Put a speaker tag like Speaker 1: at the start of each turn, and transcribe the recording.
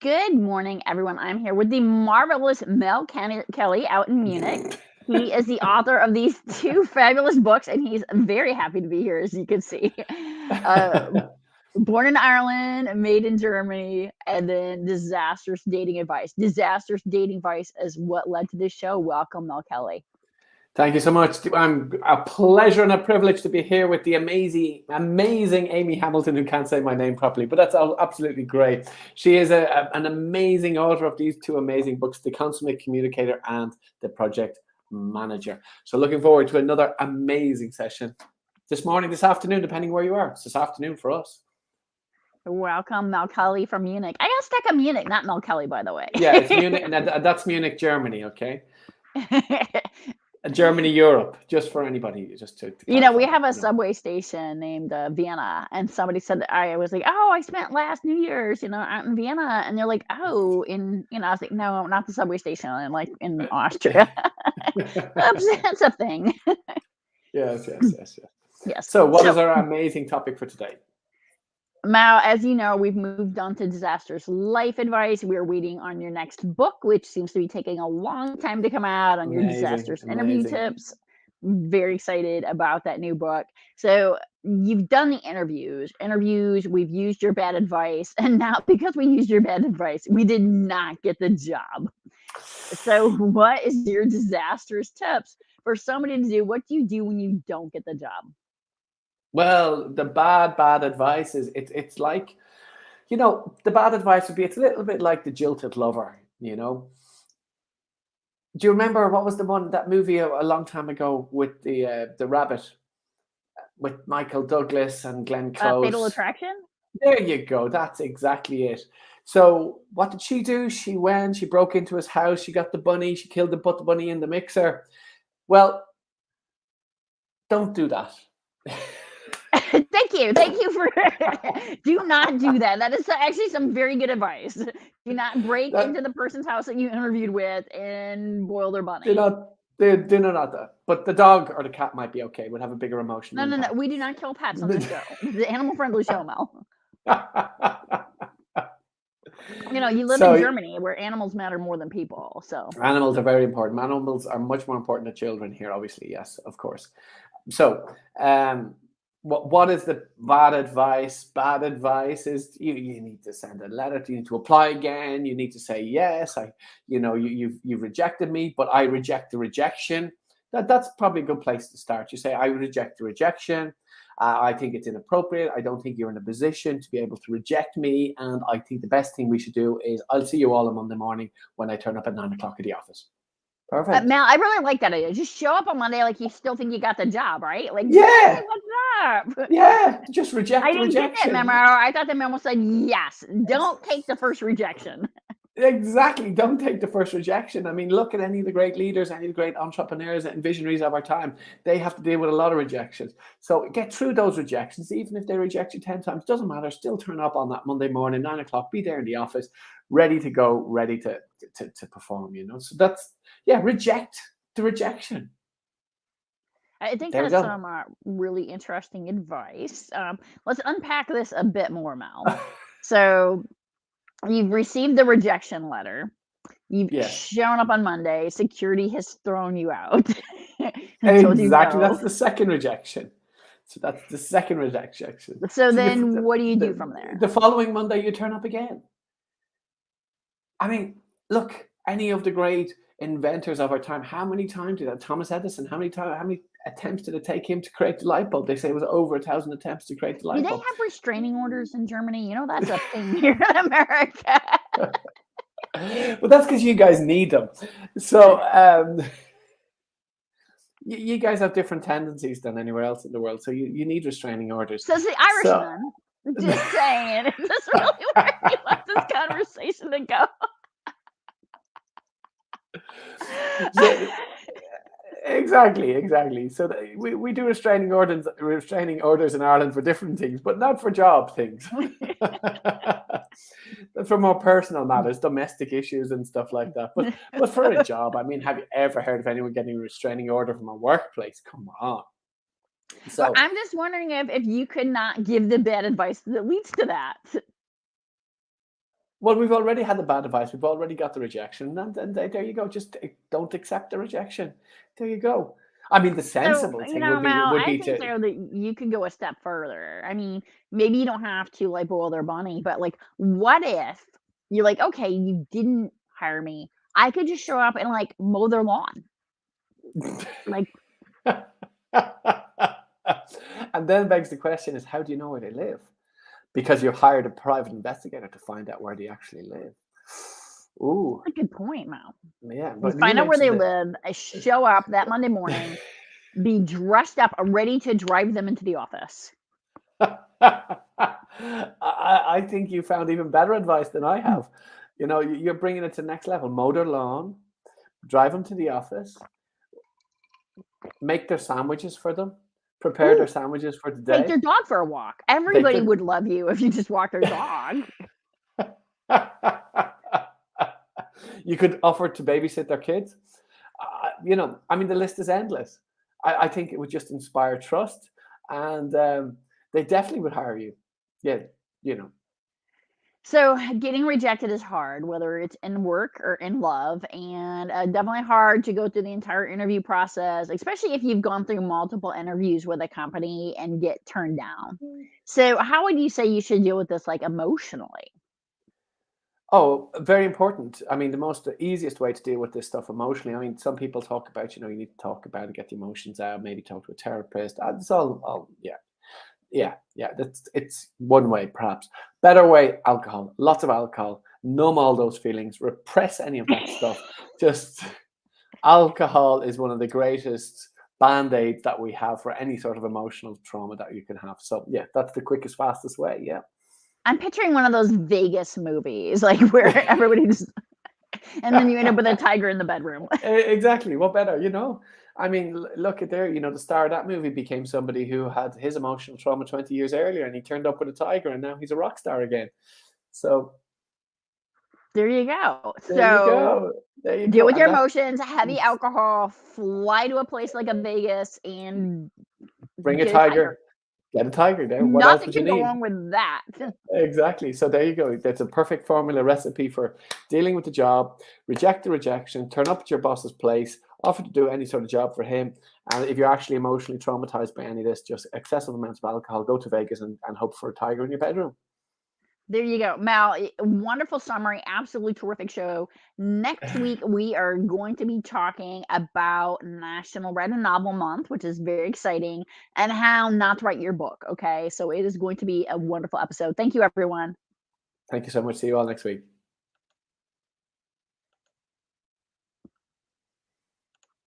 Speaker 1: Good morning, everyone. I'm here with the marvelous Kelly out in Munich. He is the author of these two fabulous books, and he's very happy to be here, as you can see. Uh, Born in Ireland, made in Germany, and then Disastrous Dating Advice. Disastrous Dating Advice is what led to this show. Welcome, Mel Kelly.
Speaker 2: Thank you so much. I'm a pleasure and a privilege to be here with the amazing Amy Hamilton, who can't say my name properly, but that's absolutely great. She is an amazing author of these two amazing books, The Consummate Communicator and The Project Manager. So looking forward to another amazing session this morning, this afternoon, depending where you are. It's this afternoon for us.
Speaker 1: Welcome, Mel Kelly from Munich. I got stuck in Munich, not Mel Kelly, by the way.
Speaker 2: Yeah, it's Munich, and that's Munich, Germany, okay? Germany, Europe, just for anybody, just to
Speaker 1: we have a subway station named Vienna, and somebody said I was like, oh, I spent last New Year's, out in Vienna, and they're like, oh, I was like, no, not the subway station, and like in Austria. That's a thing.
Speaker 2: Yes.
Speaker 1: Yes.
Speaker 2: So what is our amazing topic for today?
Speaker 1: Mal, as you know, we've moved on to Disastrous Life Advice. We're waiting on your next book, which seems to be taking a long time to come out on your disastrous interview tips. Very excited about that new book. So you've done the interviews, we've used your bad advice, and now because we used your bad advice, we did not get the job. So what is your disastrous tips for somebody to do? What do you do when you don't get the job?
Speaker 2: Well, the bad advice is it's like, the bad advice would be, it's a little bit like the jilted lover, Do you remember what was that movie a long time ago with the rabbit with Michael Douglas and Glenn Close?
Speaker 1: Fatal Attraction?
Speaker 2: There you go. That's exactly it. So what did she do? She broke into his house. She got the bunny. She put the bunny in the mixer. Well, don't do that.
Speaker 1: Thank you for do not do that. That is actually some very good advice. Do not break into the person's house that you interviewed with and boil their bunny.
Speaker 2: Do not that. But the dog or the cat might be okay. Would have a bigger emotion.
Speaker 1: No. We do not kill pets on this show. The animal friendly show, Mel. You live in Germany where animals matter more than people. So
Speaker 2: animals are very important. Animals are much more important than children here, obviously. Yes, of course. So what is the bad advice? Bad advice is you need to send a letter. You need to apply again. You need to say, yes, you've rejected me, but I reject the rejection. That's probably a good place to start. You say, I reject the rejection. I think it's inappropriate. I don't think you're in a position to be able to reject me. And I think the best thing we should do is I'll see you all on Monday morning when I turn up at 9 o'clock at the office. Perfect.
Speaker 1: Mel, I really like that idea. Just show up on Monday like you still think you got the job, right? Like,
Speaker 2: yeah,
Speaker 1: hey, what's up?
Speaker 2: Yeah, just reject the rejection.
Speaker 1: I didn't get that memo. I thought the memo said yes. Don't take the first rejection.
Speaker 2: Exactly. Don't take the first rejection. I mean, look at any of the great leaders, any of the great entrepreneurs and visionaries of our time. They have to deal with a lot of rejections. So get through those rejections. Even if they reject you 10 times, doesn't matter. Still turn up on that Monday morning, 9 o'clock. Be there in the office, ready to go, ready to perform, So that's, reject the rejection.
Speaker 1: I think that's some really interesting advice. Let's unpack this a bit more, Mel. So you've received the rejection letter. You've shown up on Monday. Security has thrown you out.
Speaker 2: Exactly. That's the second rejection. So that's the second rejection.
Speaker 1: So then what do you do from there?
Speaker 2: The following Monday, you turn up again. I mean, look, any of the great inventors of our time, how many times did that? Thomas Edison, how many attempts did it take him to create the light bulb? They say it was over 1,000 attempts to create the light bulb.
Speaker 1: Do they have restraining orders in Germany? That's a thing here in America.
Speaker 2: Well, that's because you guys need them. So you guys have different tendencies than anywhere else in the world. So you need restraining orders.
Speaker 1: So the Irishman, just saying, is this really where you want this conversation to go?
Speaker 2: Exactly. So we do restraining orders in Ireland for different things, but not for job things. For more personal matters, domestic issues and stuff like that. But for a job, I mean, have you ever heard of anyone getting a restraining order from a workplace? Come on.
Speaker 1: So well, I'm just wondering if you could not give the bad advice that leads to that.
Speaker 2: Well, we've already had the bad advice. We've already got the rejection, and there you go. Just don't accept the rejection. There you go. I mean, the
Speaker 1: So,
Speaker 2: sensible thing
Speaker 1: Mel,
Speaker 2: would
Speaker 1: I
Speaker 2: be
Speaker 1: think
Speaker 2: to.
Speaker 1: though that you could go a step further. I mean, maybe you don't have to like boil their bunny, but like, what if you're like, okay, you didn't hire me. I could just show up and like mow their lawn. Like,
Speaker 2: And then begs the question is, how do you know where they live? Because you hired a private investigator to find out where they actually live. Ooh,
Speaker 1: that's a good point, Mel.
Speaker 2: yeah.
Speaker 1: You
Speaker 2: But you
Speaker 1: find out where they
Speaker 2: mentioned it.
Speaker 1: live, I show up that Monday morning, be dressed up, ready to drive them into the office.
Speaker 2: I think you found even better advice than I have. You know, you're bringing it to the next level. Mow their lawn, drive them to the office, make their sandwiches for them, prepare their
Speaker 1: Ooh,
Speaker 2: sandwiches for the
Speaker 1: take
Speaker 2: day.
Speaker 1: their dog for a walk.
Speaker 2: Take
Speaker 1: Everybody
Speaker 2: their
Speaker 1: would love you if you just walked their dog.
Speaker 2: You could offer to babysit their kids. You know, I mean, the list is endless. I think it would just inspire trust, and they definitely would hire you. Yeah, you know.
Speaker 1: So, getting rejected is hard, whether it's in work or in love, and definitely hard to go through the entire interview process, especially if you've gone through multiple interviews with a company and get turned down. So, how would you say you should deal with this, like emotionally?
Speaker 2: Oh, very important. I mean, the easiest way to deal with this stuff emotionally. I mean, some people talk about, you need to talk about it, get the emotions out, maybe talk to a therapist. It's all, yeah, yeah. It's one way, perhaps. Better way, alcohol. Lots of alcohol. Numb all those feelings. Repress any of that stuff. Just alcohol is one of the greatest band-aids that we have for any sort of emotional trauma that you can have. So yeah, that's the quickest, fastest way. Yeah.
Speaker 1: I'm picturing one of those Vegas movies, like where everybody's, and then you end up with a tiger in the bedroom.
Speaker 2: Exactly. What better, I mean, look at there, the star of that movie became somebody who had his emotional trauma 20 years earlier, and he turned up with a tiger, and now he's a rock star again. So
Speaker 1: There you go.
Speaker 2: there you
Speaker 1: So,
Speaker 2: go. There you
Speaker 1: deal
Speaker 2: go.
Speaker 1: with
Speaker 2: And
Speaker 1: your
Speaker 2: that
Speaker 1: emotions, heavy alcohol, fly to a place like a Vegas, and
Speaker 2: bring a
Speaker 1: get a tiger.
Speaker 2: tiger, get a tiger there. What else
Speaker 1: Nothing
Speaker 2: would you
Speaker 1: can go
Speaker 2: need?
Speaker 1: wrong with that.
Speaker 2: Exactly. So there you go. That's a perfect formula recipe for dealing with the job. Reject the rejection, turn up at your boss's place, offer to do any sort of job for him. And if you're actually emotionally traumatized by any of this, just excessive amounts of alcohol, go to Vegas and hope for a tiger in your bedroom.
Speaker 1: There you go. Mal, wonderful summary. Absolutely terrific show. Next week, we are going to be talking about National Read a Novel Month, which is very exciting, and how not to write your book. Okay. So it is going to be a wonderful episode. Thank you, everyone.
Speaker 2: Thank you so much. See you all next week.